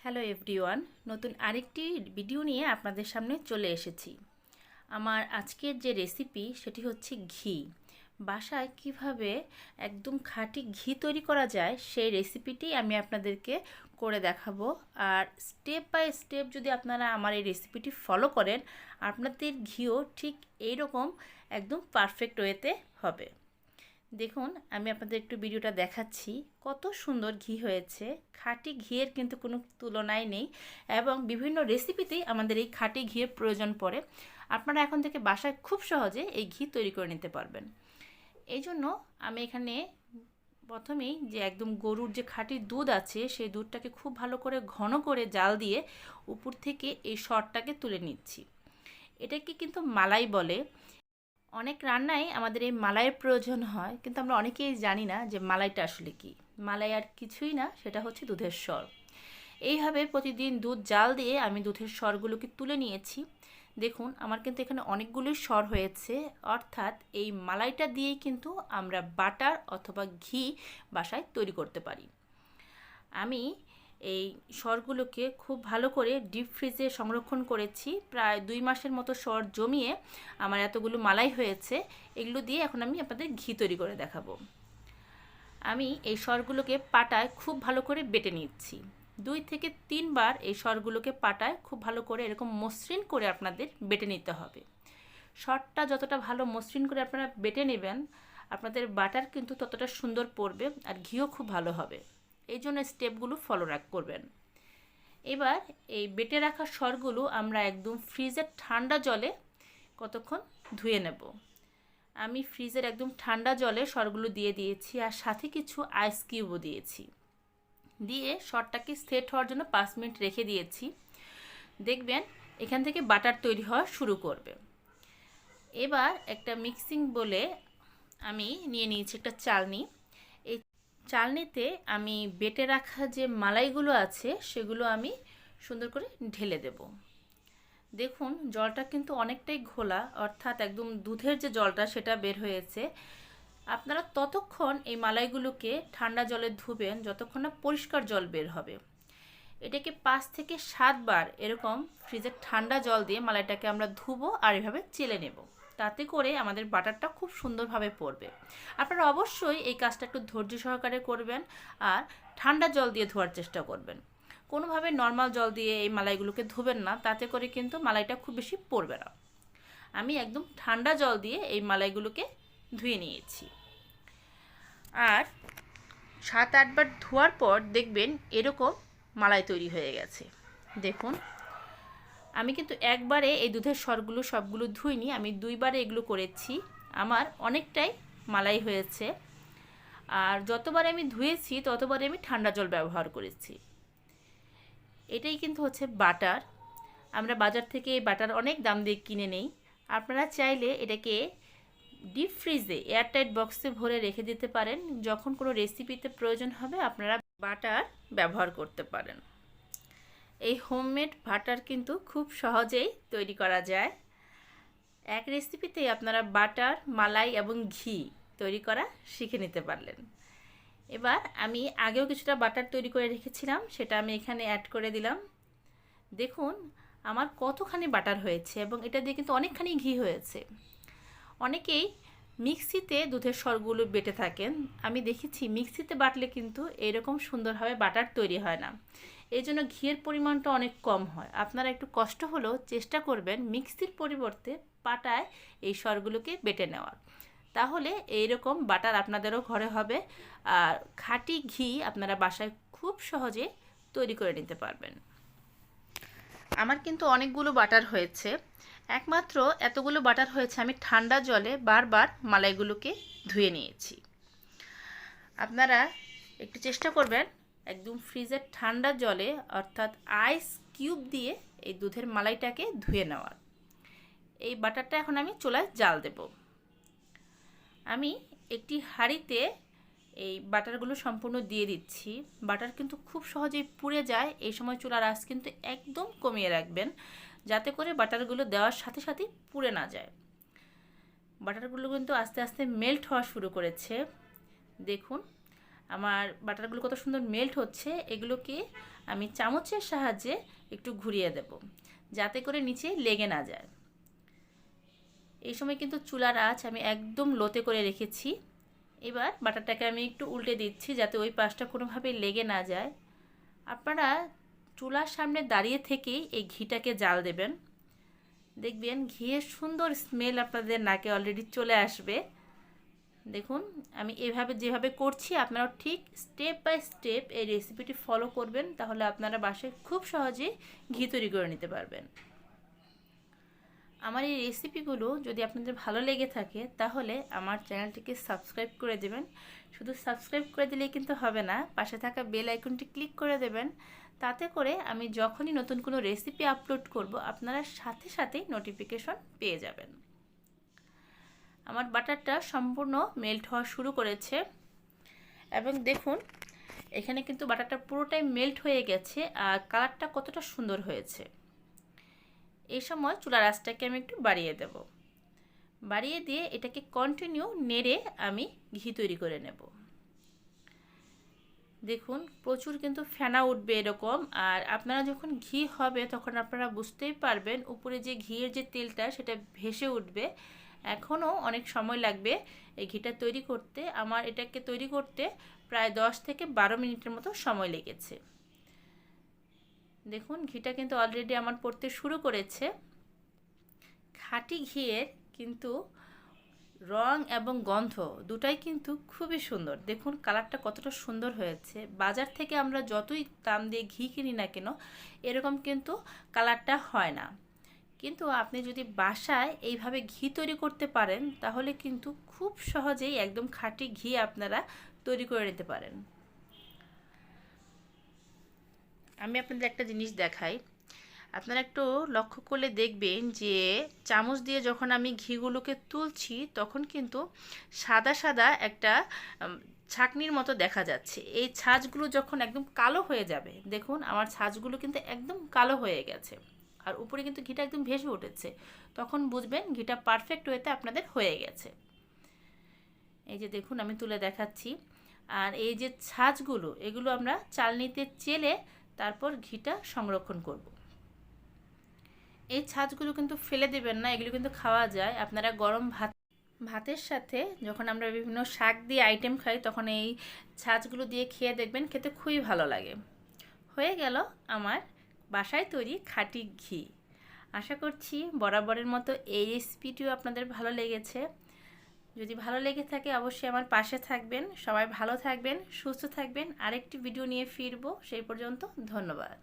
Hello everyone, নতুন আরেকটি video নিয়ে আপনাদের সামনে চলে এসেছি। আমার আজকের যে রেসিপি সেটি হচ্ছে ঘি। বাসায় কিভাবে একদম খাঁটি ঘি তৈরি করা যায় সেই রেসিপিটি আমি আপনাদেরকে করে দেখাবো। আর স্টেপ বাই স্টেপ যদি আপনারা আমার এই রেসিপিটি ফলো করেন, আপনাদের ঘিও ঠিক এইরকম একদম পারফেক্ট ওয়েতে হবে। দেখুন, আমি আপনাদের একটু ভিডিওটা দেখাচ্ছি। কত সুন্দর ঘি হয়েছে। খাঁটি ঘিয়ের কিন্তু কোনো তুলনাই নেই এবং বিভিন্ন রেসিপিতেই আমাদের এই খাঁটি ঘিয়ের প্রয়োজন পড়ে। আপনারা এখন থেকে বাসায় খুব সহজে এই ঘি তৈরি করে নিতে পারবেন। এই জন্য আমি এখানে প্রথমেই যে একদম গরুর যে খাঁটি দুধ আছে সেই দুধটাকে খুব ভালো করে ঘন করে জাল দিয়ে উপর থেকে এই সরটাকে তুলে নিচ্ছি। এটাকে কিন্তু মালাই বলে। অনেক রান্নায় আমাদের এই মালাইয়ের প্রয়োজন হয়, কিন্তু আমরা অনেকেই জানি না যে মালাইটা আসলে কি। মালাই আর কিছুই না, সেটা হচ্ছে দুধের সর। এইভাবে প্রতিদিন দুধ জাল দিয়ে আমি দুধের সরগুলোকে তুলে নিয়েছি। দেখুন, আমার কিন্তু এখানে অনেকগুলোই সর হয়েছে, অর্থাৎ এই মালাইটা দিয়েই কিন্তু আমরা বাটার অথবা ঘি বাসায় তৈরি করতে পারি। আমি এই সরগুলোকে খুব ভালো করে ডিপ ফ্রিজে সংরক্ষণ করেছি। প্রায় 2 মাসের মতো সর জমিয়ে আমার এতগুলো মালাই হয়েছে। এগুলো দিয়ে এখন আমি আপনাদের ঘি তৈরি করে দেখাবো। আমি এই সরগুলোকে পাটায় খুব ভালো করে বেটে নিচ্ছি। 2 থেকে 3 বার এই সরগুলোকে পাটায় খুব ভালো করে এরকম মসৃণ করে আপনাদের বেটে নিতে হবে। সরটা যতটা ভালো মসৃণ করে আপনারা বেটে নেবেন, আপনাদের বাটার কিন্তু ততটা সুন্দর পড়বে আর ঘিও খুব ভালো হবে। এই জন্য স্টেপগুলো ফলো করবেন। এবার এই বেটে রাখা সরগুলো আমরা একদম ফ্রিজের ঠান্ডা জলে কতক্ষণ ধুয়ে নেব। আমি ফ্রিজের একদম ঠান্ডা জলে সরগুলো দিয়ে দিয়েছি আর সাথে কিছু আইস কিউবও দিয়েছি। দিয়ে সরটাকে সেট হওয়ার জন্য 5 মিনিট রেখে দিয়েছি। দেখবেন এখান থেকে বাটার তৈরি হওয়া শুরু করবে। এবার একটা মিক্সিং বলে আমি নিয়ে নিয়েছি একটা চালনি। এই চালনিতে আমি বেটে রাখা যে মালাইগুলো আছে সেগুলো আমি সুন্দর করে ঢেলে দেব। দেখুন, জলটা কিন্তু অনেকটাই ঘোলা, অর্থাৎ একদম দুধের যে জলটা সেটা বের হয়েছে। আপনারা ততক্ষণ এই মালাইগুলোকে ঠান্ডা জলে ধুবেন যতক্ষণ না পরিষ্কার জল বের হবে। এটাকে 5 থেকে 7 বার এরকম ফ্রিজের ঠান্ডা জল দিয়ে মালাইটাকে আমরা ধুবো আর এভাবে চেলে নেব। তাতে করে আমাদের বাটারটা খুব সুন্দরভাবে পড়বে। আপনারা অবশ্যই এই কাজটা একটু ধৈর্য সহকারে করবেন আর ঠান্ডা জল দিয়ে ধোয়ার চেষ্টা করবেন। কোনোভাবে নর্মাল জল দিয়ে এই মালাইগুলোকে ধুবেন না, তাতে করে কিন্তু মালাইটা খুব বেশি পড়বে না। আমি একদম ঠান্ডা জল দিয়ে এই মালাইগুলোকে ধুয়ে নিয়েছি। আর 7-8 বার ধোয়ার পর দেখবেন এরকম মালাই তৈরি হয়ে গেছে। দেখুন, আমি কিন্তু একবারে এই দুধের সরগুলো সবগুলো ধুইনি, আমি 2 বারে এগুলো করেছি। আমার অনেকটাই মালাই হয়েছে। আর যতবার আমি ধুয়েছি ততবারে আমি ঠান্ডা জল ব্যবহার করেছি। এটাই কিন্তু হচ্ছে বাটার। আমরা বাজার থেকে এই বাটার অনেক দাম দিয়ে কিনে নেই। আপনারা চাইলে এটাকে ডিপ ফ্রিজে এয়ারটাইট বক্সে ভরে রেখে দিতে পারেন। যখন কোনো রেসিপিতে প্রয়োজন হবে আপনারা বাটার ব্যবহার করতে পারেন। এই হোমমেড বাটার কিন্তু খুব সহজেই তৈরি করা যায়। এক রেসিপিতেই আপনারা বাটার, মালাই এবং ঘি তৈরি করা শিখে নিতে পারলেন। এবার আমি আগেও কিছুটা বাটার তৈরি করে রেখেছিলাম, সেটা আমি এখানে অ্যাড করে দিলাম। দেখুন আমার কতখানি বাটার হয়েছে এবং এটা দিয়ে কিন্তু অনেকখানি ঘি হয়েছে। অনেকেই মিক্সিতে দুধের সরগুলো বেটে থাকেন। আমি দেখেছি মিক্সিতে বাটলে কিন্তু এরকম সুন্দরভাবে বাটার তৈরি হয় না। এই জন্য ঘিয়ের পরিমাণটা অনেক কম হয়। আপনারা একটু কষ্ট হলেও চেষ্টা করবেন মিক্সির পরিবর্তে পাটায় এই সরগুলোকে বেটে নেওয়ার। তাহলে এইরকম বাটার আপনাদেরও ঘরে হবে আর খাঁটি ঘি আপনারা বাসায় খুব সহজে তৈরি করে নিতে পারবেন। আমার কিন্তু অনেকগুলো বাটার হয়েছে। একমাত্র এতগুলো বাটার হয়েছে আমি ঠান্ডা জলে বারবার মালাইগুলোকে ধুয়ে নিয়েছি। আপনারা একটু চেষ্টা করবেন একদম ফ্রিজের ঠান্ডা জলে অর্থাৎ আইস কিউব দিয়ে এই দুধের মালাইটাকে ধুয়ে নেওয়ার। এই বাটারটা এখন আমি চুলায় জাল দেব। আমি একটি হাঁড়িতে এই বাটারগুলো সম্পূর্ণ দিয়ে দিচ্ছি। বাটার কিন্তু খুব সহজেই পুড়ে যায়, এই সময় চুলার আঁচ কিন্তু একদম কমিয়ে রাখবেন যাতে করে বাটারগুলো দেওয়ার সাথে সাথেই পুড়ে না যায়। বাটারগুলো কিন্তু আস্তে আস্তে মেল্ট হওয়া শুরু করেছে। দেখুন আমার বাটারগুলো কত সুন্দর মেল্ট হচ্ছে। এগুলোকে আমি চামচের সাহায্যে একটু ঘুরিয়ে দেব, যাতে করে নিচে লেগে না যায়। এই সময় কিন্তু চুলার আঁচ আমি একদম লোতে করে রেখেছি। এবার বাটারটাকে আমি একটু উল্টে দিচ্ছি, যাতে ওই পাশটা কোনোভাবে লেগে না যায়। আপনারা চুলার সামনে দাঁড়িয়ে থেকেই এই ঘিটাকে জাল দেবেন। দেখবেন ঘিয়ের সুন্দর স্মেল আপনাদের নাকে অলরেডি চলে আসবে। দেখুন আমি এভাবে যেভাবে করছি, আপনারা ঠিক স্টেপ বাই স্টেপ এই রেসিপিটি ফলো করবেন, তাহলে আপনারা বাসায় খুব সহজেই ঘি তৈরি করে নিতে পারবেন। আমার এই রেসিপিগুলো যদি আপনাদের ভালো লেগে থাকে, তাহলে আমার চ্যানেলটিকে সাবস্ক্রাইব করে দেবেন। শুধু সাবস্ক্রাইব করে দিলেই কিন্তু হবে না, পাশে থাকা বেল আইকনটি ক্লিক করে দেবেন। তাতে করে আমি যখনই নতুন কোনো রেসিপি আপলোড করব, আপনারা সাথে সাথেই নোটিফিকেশন পেয়ে যাবেন। আমার বাটারটা সম্পূর্ণ মেল্ট হওয়া শুরু করেছে এবং দেখুন এখানে কিন্তু বাটারটা পুরোটাই মেল্ট হয়ে গেছে আর কালারটা কতটা সুন্দর হয়েছে। এই সময় চুলার আঁচটাকে আমি একটু বাড়িয়ে দেব। বাড়িয়ে দিয়ে এটাকে কন্টিনিউ নেড়ে আমি ঘি তৈরি করে নেব। দেখুন প্রচুর কিন্তু ফেনা উঠবে এরকম, আর আপনারা যখন ঘি হবে তখন আপনারা বুঝতেই পারবেন উপরে যে ঘিয়ের যে তেলটা সেটা ভেসে উঠবে। এখনও অনেক সময় লাগবে এই ঘিটা তৈরি করতে। আমার এটাকে তৈরি করতে প্রায় 10 থেকে 12 মিনিটের মতো সময় লেগেছে। দেখুন ঘিটা কিন্তু অলরেডি আমার পড়তে শুরু করেছে। খাঁটি ঘিয়ের কিন্তু রং এবং গন্ধ দুটাই কিন্তু খুবই সুন্দর। দেখুন কালারটা কতটা সুন্দর হয়েছে। বাজার থেকে আমরা যতই দাম দিয়ে ঘি কিনি না কেন, এরকম কিন্তু কালারটা হয় না। কিন্তু আপনি যদি বাসায় এইভাবে ঘি তৈরি করতে পারেন, তাহলে কিন্তু খুব সহজেই একদম খাঁটি ঘি আপনারা তৈরি করে নিতে পারেন। আমি আপনাদের একটা জিনিস দেখাই, আপনারা একটু লক্ষ্য করলে দেখবেন যে চামচ দিয়ে যখন আমি ঘিগুলোকে তুলছি, তখন কিন্তু সাদা সাদা একটা ছাঁকনির মতো দেখা যাচ্ছে। এই ছাঁচগুলো যখন একদম কালো হয়ে যাবে, দেখুন আমার ছাঁচগুলো কিন্তু একদম কালো হয়ে গেছে আর উপরে কিন্তু ঘিটা একদম ভেসে উঠেছে, তখন বুঝবেন ঘিটা পারফেক্ট ওয়েতে আপনাদের হয়ে গেছে। এই যে দেখুন আমি তুলে দেখাচ্ছি। আর এই যে ছাঁচগুলো, এগুলো আমরা চালনিতে চেলে তারপর ঘিটা সংরক্ষণ করব। এই ছাঁচগুলো কিন্তু ফেলে দেবেন না, এগুলো কিন্তু খাওয়া যায়। আপনারা গরম ভাতের সাথে যখন আমরা বিভিন্ন শাক দিয়ে আইটেম খাই, তখন এই ছাঁচগুলো দিয়ে খেয়ে দেখবেন, খেতে খুবই ভালো লাগে। হয়ে গেল আমার বাসায় তৈরি খাঁটি ঘি। আশা করছি বরাবরের মতো এই রেসিপিটিও আপনাদের ভালো লেগেছে। যদি ভালো লেগে থাকে অবশ্যই আমার পাশে থাকবেন। সবাই ভালো থাকবেন, সুস্থ থাকবেন। আরেকটি ভিডিও নিয়ে ফিরবো। সেই পর্যন্ত ধন্যবাদ।